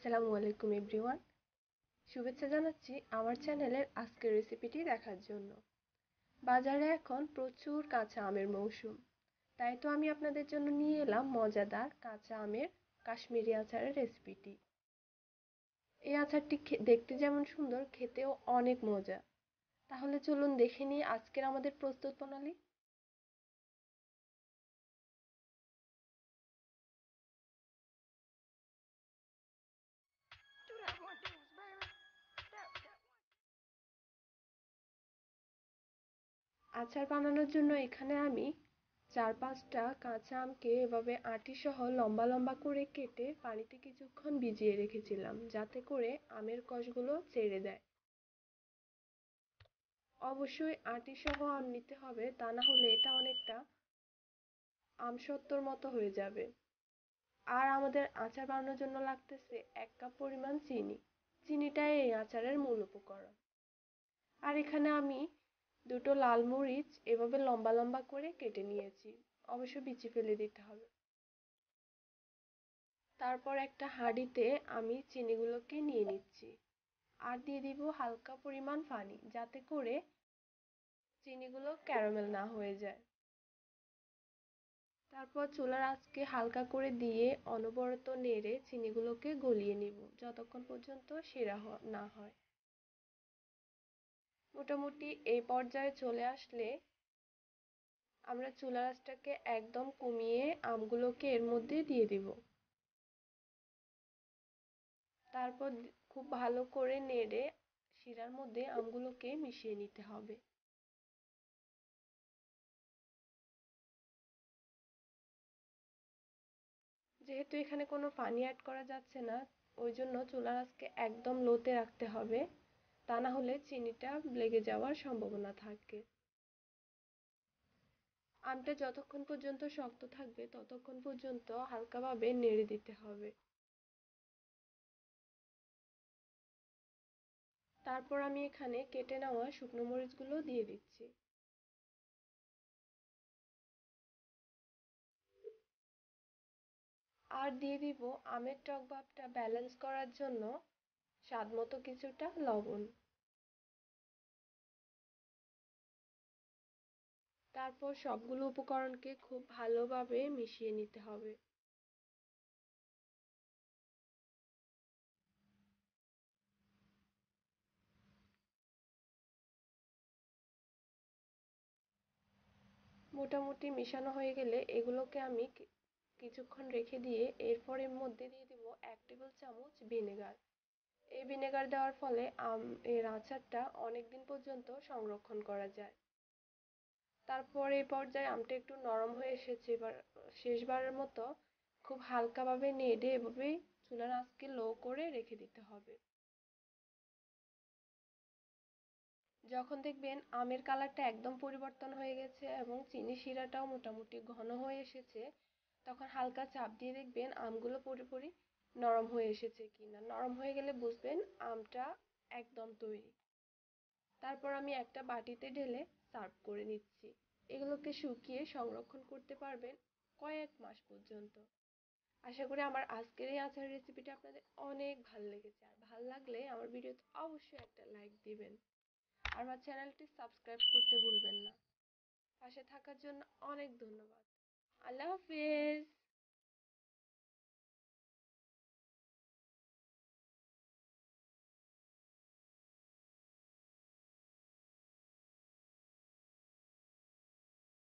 আসসালামু আলাইকুম এভরিওয়ান। শুভেচ্ছা জানাচ্ছি আমার চ্যানেলের আজকের রেসিপিটি দেখার জন্য। বাজারে এখন প্রচুর কাঁচা আমের মৌসুম, তাই তো আমি আপনাদের জন্য নিয়ে এলাম মজাদার কাঁচা আমের কাশ্মীরি আচারের রেসিপিটি। এই আচারটি দেখতে যেমন সুন্দর, খেতেও অনেক মজা। তাহলে চলুন দেখে নিই আজকের আমাদের প্রস্তুত প্রণালী। আচার বানানোর জন্য এখানে আমি 4-5টা কাঁচা আমকে এভাবে আঁটি সহ লম্বা লম্বা করে কেটে পানিতে কিছুক্ষণ ভিজিয়ে রেখেছিলাম, যাতে করে আমের কষগুলো ছেড়ে দেয়। অবশ্যই আঁটি সহ আম নিতে হবে, তা না হলে এটা অনেকটা আমসত্ত্বর মতো হয়ে যাবে। আর আমাদের আচার বানানোর জন্য লাগতেছে 1 কাপ পরিমাণ চিনি। চিনিটাই এই আচারের মূল উপকরণ। আর এখানে আমি দুটো লাল মরিচ এভাবে লম্বা লম্বা করে কেটে নিয়েছি, অবশ্য বিচি ফেলে দিতে হবে। তারপর একটা হাঁড়িতে আমি চিনিগুলোকে নিয়ে নিচ্ছি আর দিয়ে দিব হালকা পরিমাণ পানি, যাতে করে চিনিগুলো ক্যারামেল না হয়ে যায়। তারপর চুলার আঁচকে হালকা করে দিয়ে অনবরত নেড়ে চিনিগুলোকে গলিয়ে নিব, যতক্ষণ পর্যন্ত শিরা না হয়। মোটামুটি এই পর্যায়ে চলে আসলে আমরা চুলার আঁচটাকে একদম কমিয়ে আমগুলোকে এর মধ্যে দিয়ে দিব। তারপর খুব ভালো করে নেড়ে শিরার মধ্যে আমগুলোকে মিশিয়ে নিতে হবে। যেহেতু এখানে কোনো পানি অ্যাড করা যাচ্ছে না, ওই জন্য চুলার আঁচকে একদম লোতে রাখতে হবে, তা না হলে চিনিটা লেগে যাওয়ার সম্ভাবনা থাকে। আমটা যতক্ষণ পর্যন্ত শক্ত থাকবে ততক্ষণ পর্যন্ত হালকাভাবে নেড়ে দিতে হবে। তারপর আমি এখানে কেটে নেওয়া শুকনো মরিচগুলো দিয়ে দিচ্ছি। আর দিয়ে দিব আমের টক ভাবটা ব্যালেন্স করার জন্য স্বাদমতো কিছুটা লবণ। তারপর সবগুলো উপকরণকে খুব ভালোভাবে মিশিয়ে নিতে হবে। মোটামুটি মেশানো হয়ে গেলে এগুলোকে আমি কিছুক্ষণ রেখে দিয়ে এরপর এর মধ্যে দিয়ে দিব 1 টেবিল চামচ ভিনেগার। এই ভিনেগার দেওয়ার ফলে এর আচারটা অনেক দিন পর্যন্ত সংরক্ষণ করা যায়। তারপর এই পর্যায়ে আমটা একটু নরম হয়ে এসেছে, এবার শেষবারের মতো খুব হালকাভাবে নেড়ে এভাবেই চুলার আঁচকে লো করে রেখে দিতে হবে। যখন দেখবেন আমের কালারটা একদম পরিবর্তন হয়ে গেছে এবং চিনি শিরাটাও মোটামুটি ঘন হয়ে এসেছে, তখন হালকা চাপ দিয়ে দেখবেন আমগুলো পুরোপুরি নরম হয়ে এসেছে কিনা। নরম হয়ে গেলে বুঝবেন আমটা একদম তৈরি। তারপর আমি একটা বাটিতে ঢেলে সার্ভ করে নিচ্ছি। এগুলোকে শুকিয়ে সংরক্ষণ করতে পারবেন কয়েক মাস পর্যন্ত। আশা করি আমার আজকের এই আচার রেসিপিটা আপনাদের অনেক ভালো লেগেছে। আর ভালো লাগলে আমার ভিডিওতে অবশ্যই একটা লাইক দিবেন। আর আমার চ্যানেলটি সাবস্ক্রাইব করতে ভুলবেন না। পাশে থাকার জন্য অনেক ধন্যবাদ। আল্লাহ হাফেজ।